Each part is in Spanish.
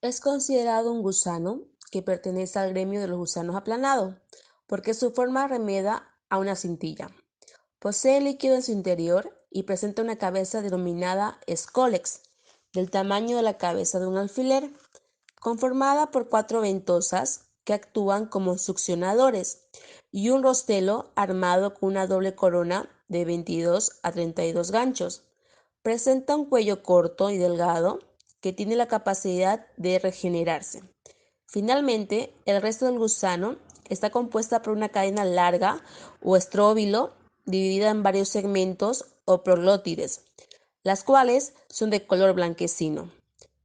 Es considerado un gusano que pertenece al gremio de los gusanos aplanados, porque su forma remeda a una cintilla. Posee líquido en su interior y presenta una cabeza denominada escólex, del tamaño de la cabeza de un alfiler, conformada por cuatro ventosas que actúan como succionadores y un rostelo armado con una doble corona de 22 a 32 ganchos. Presenta un cuello corto y delgado que tiene la capacidad de regenerarse. Finalmente, el resto del gusano está compuesta por una cadena larga o estróbilo dividida en varios segmentos o proglótides, las cuales son de color blanquecino.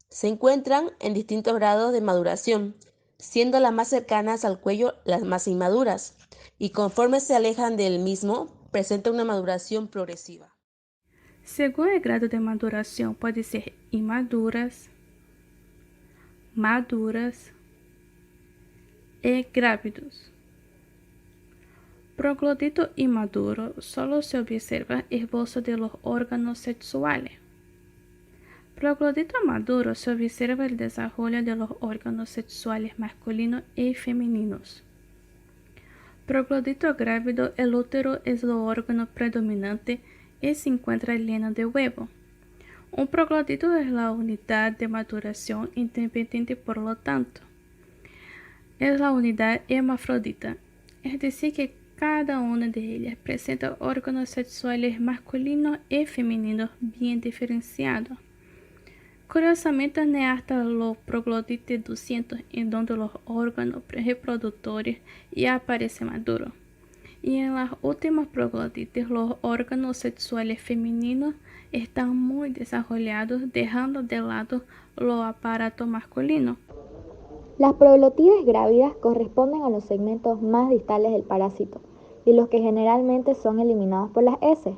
Se encuentran en distintos grados de maduración, siendo las más cercanas al cuello las más inmaduras, y conforme se alejan del mismo, presenta una maduración progresiva. Según el grado de maduración, puede ser inmaduras, maduras e grávidos. Proglotito inmaduro solo se observa esbozo de los órganos sexuales. Proglotito maduro se observa el desarrollo de los órganos sexuales masculinos y femeninos. Proglotito grávido, el útero es el órgano predominante y se encuentra lleno de huevo. Un proglotito es la unidad de maduración independiente, por lo tanto, es la unidad hermafrodita, es decir que cada una de ellas presenta órganos sexuales masculinos y femeninos bien diferenciados. Curiosamente, no es hasta los proglotite 200 en donde los órganos reproductores ya aparecen maduros. Y en las últimas proglotites, los órganos sexuales femeninos están muy desarrollados, dejando de lado los aparatos masculinos. Las proglotides grávidas corresponden a los segmentos más distales del parásito y los que generalmente son eliminados por las heces.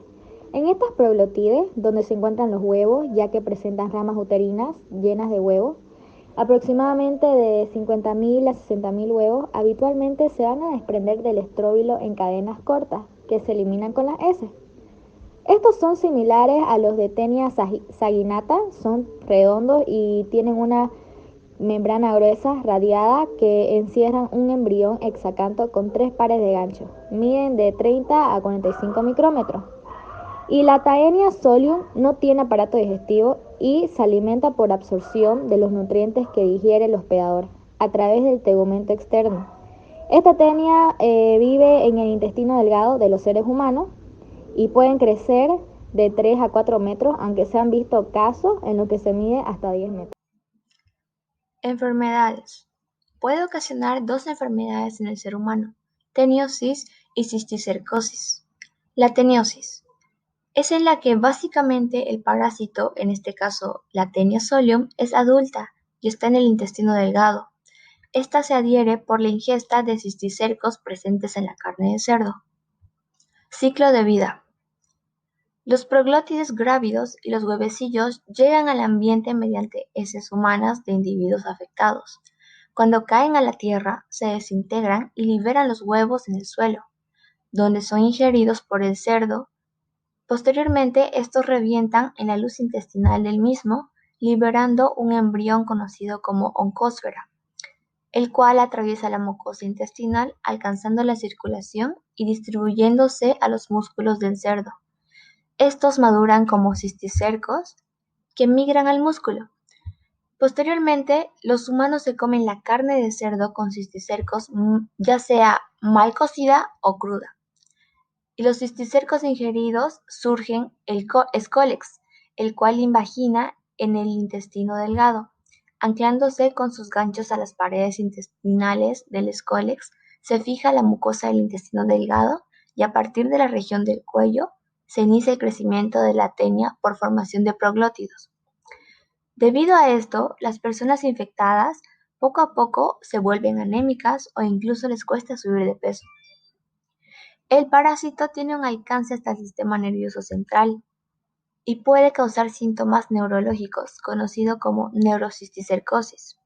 En estas proglotides, donde se encuentran los huevos, ya que presentan ramas uterinas llenas de huevos, aproximadamente de 50.000 a 60.000 huevos habitualmente se van a desprender del estróbilo en cadenas cortas que se eliminan con las heces. Estos son similares a los de Taenia saginata, son redondos y tienen una membrana gruesa radiada que encierran un embrión hexacanto con tres pares de ganchos. Miden de 30 a 45 micrómetros. Y la Taenia solium no tiene aparato digestivo y se alimenta por absorción de los nutrientes que digiere el hospedador a través del tegumento externo. Esta tenia vive en el intestino delgado de los seres humanos y pueden crecer de 3 a 4 metros, aunque se han visto casos en los que se mide hasta 10 metros. Enfermedades. Puede ocasionar dos enfermedades en el ser humano: teniosis y cisticercosis. La teniosis es en la que básicamente el parásito, en este caso la Taenia solium, es adulta y está en el intestino delgado. Esta se adhiere por la ingesta de cisticercos presentes en la carne de cerdo. Ciclo de vida. Los proglótides grávidos y los huevecillos llegan al ambiente mediante heces humanas de individuos afectados. Cuando caen a la tierra, se desintegran y liberan los huevos en el suelo, donde son ingeridos por el cerdo. Posteriormente, estos revientan en la luz intestinal del mismo, liberando un embrión conocido como oncósfera, el cual atraviesa la mucosa intestinal, alcanzando la circulación y distribuyéndose a los músculos del cerdo. Estos maduran como cisticercos que migran al músculo. Posteriormente, los humanos se comen la carne de cerdo con cisticercos, ya sea mal cocida o cruda. Y los cisticercos ingeridos surgen el escólex, el cual invagina en el intestino delgado. Anclándose con sus ganchos a las paredes intestinales del escólex, se fija la mucosa del intestino delgado y a partir de la región del cuello se inicia el crecimiento de la tenia por formación de proglótidos. Debido a esto, las personas infectadas poco a poco se vuelven anémicas o incluso les cuesta subir de peso. El parásito tiene un alcance hasta el sistema nervioso central y puede causar síntomas neurológicos, conocido como neurocisticercosis,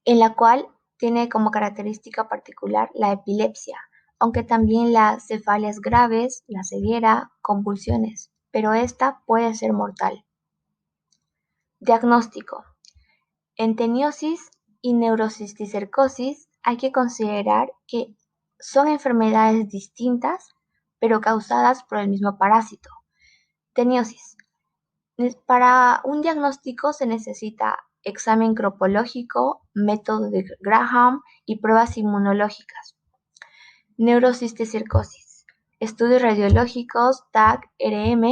en la cual tiene como característica particular la epilepsia, aunque también las cefalias graves, la ceguera, convulsiones, pero esta puede ser mortal. Diagnóstico. En teniosis y neurocisticercosis hay que considerar que son enfermedades distintas, pero causadas por el mismo parásito. Teniosis. Para un diagnóstico se necesita examen cropológico, método de Graham y pruebas inmunológicas. Neurocisticercosis. Estudios radiológicos, TAC, RM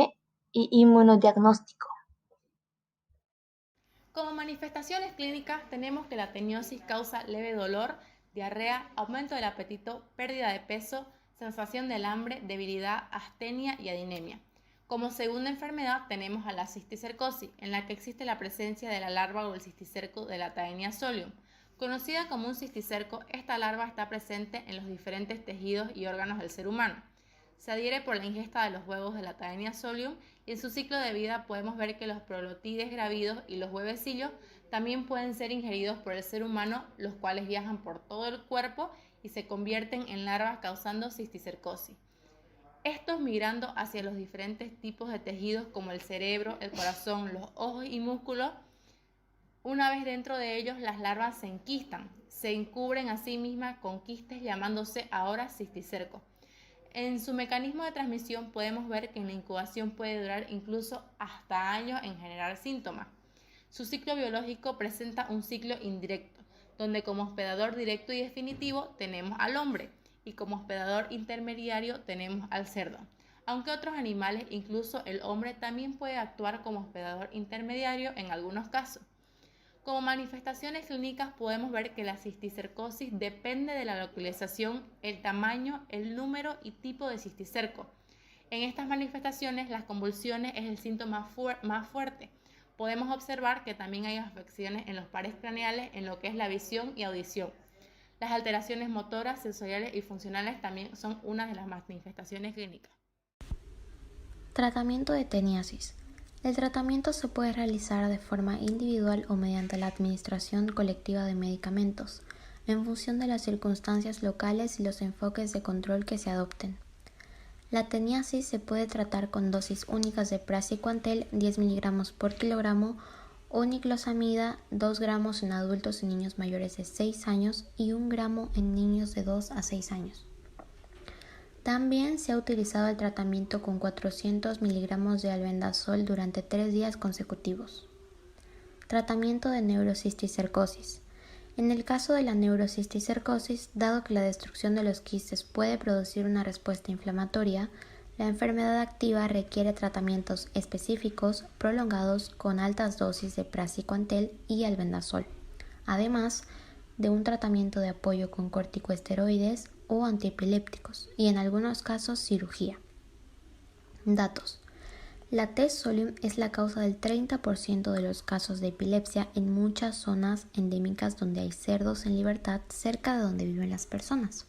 y inmunodiagnóstico. Como manifestaciones clínicas tenemos que la teniosis causa leve dolor, diarrea, aumento del apetito, pérdida de peso, sensación del hambre, debilidad, astenia y adinemia. Como segunda enfermedad tenemos a la cisticercosis, en la que existe la presencia de la larva o el cisticerco de la Taenia solium. Conocida como un cisticerco, esta larva está presente en los diferentes tejidos y órganos del ser humano. Se adhiere por la ingesta de los huevos de la Taenia solium y en su ciclo de vida podemos ver que los prolotides gravidos y los huevecillos también pueden ser ingeridos por el ser humano, los cuales viajan por todo el cuerpo y se convierten en larvas causando cisticercosis. Estos migrando hacia los diferentes tipos de tejidos como el cerebro, el corazón, los ojos y músculos. Una vez dentro de ellos, las larvas se enquistan, se encubren a sí mismas con quistes llamándose ahora cisticerco. En su mecanismo de transmisión podemos ver que en la incubación puede durar incluso hasta años en generar síntomas. Su ciclo biológico presenta un ciclo indirecto, donde como hospedador directo y definitivo tenemos al hombre y como hospedador intermediario tenemos al cerdo. Aunque otros animales, incluso el hombre, también puede actuar como hospedador intermediario en algunos casos. Como manifestaciones clínicas podemos ver que la cisticercosis depende de la localización, el tamaño, el número y tipo de cisticerco. En estas manifestaciones las convulsiones es el síntoma más fuerte. Podemos observar que también hay afecciones en los pares craneales en lo que es la visión y audición. Las alteraciones motoras, sensoriales y funcionales también son una de las manifestaciones clínicas. Tratamiento de teniasis. El tratamiento se puede realizar de forma individual o mediante la administración colectiva de medicamentos, en función de las circunstancias locales y los enfoques de control que se adopten. La teniasis se puede tratar con dosis únicas de praziquantel 10 mg por kilogramo o niclosamida 2 gramos en adultos y niños mayores de 6 años y 1 gramo en niños de 2 a 6 años. También se ha utilizado el tratamiento con 400 miligramos de albendazol durante 3 días consecutivos. Tratamiento de neurocisticercosis. En el caso de la neurocisticercosis, dado que la destrucción de los quistes puede producir una respuesta inflamatoria, la enfermedad activa requiere tratamientos específicos prolongados con altas dosis de praziquantel y albendazol, además de un tratamiento de apoyo con corticosteroides o antiepilépticos y en algunos casos cirugía. Datos. La T. solium es la causa del 30% de los casos de epilepsia en muchas zonas endémicas donde hay cerdos en libertad cerca de donde viven las personas.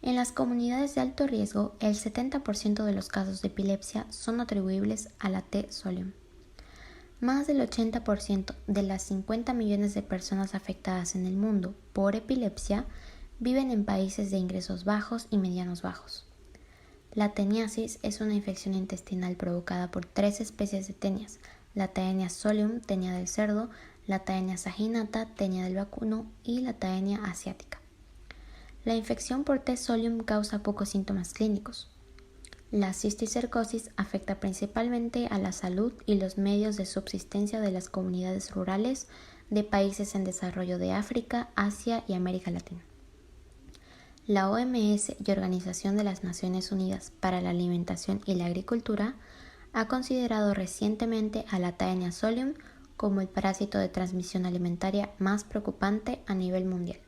En las comunidades de alto riesgo, el 70% de los casos de epilepsia son atribuibles a la T. solium. Más del 80% de las 50 millones de personas afectadas en el mundo por epilepsia viven en países de ingresos bajos y medianos bajos. La teniasis es una infección intestinal provocada por 3 especies de tenias: la Taenia solium, tenia del cerdo, la Taenia saginata, tenia del vacuno y la Taenia asiática. La infección por T. solium causa pocos síntomas clínicos. La cisticercosis afecta principalmente a la salud y los medios de subsistencia de las comunidades rurales de países en desarrollo de África, Asia y América Latina. La OMS y Organización de las Naciones Unidas para la Alimentación y la Agricultura ha considerado recientemente a la Taenia solium como el parásito de transmisión alimentaria más preocupante a nivel mundial.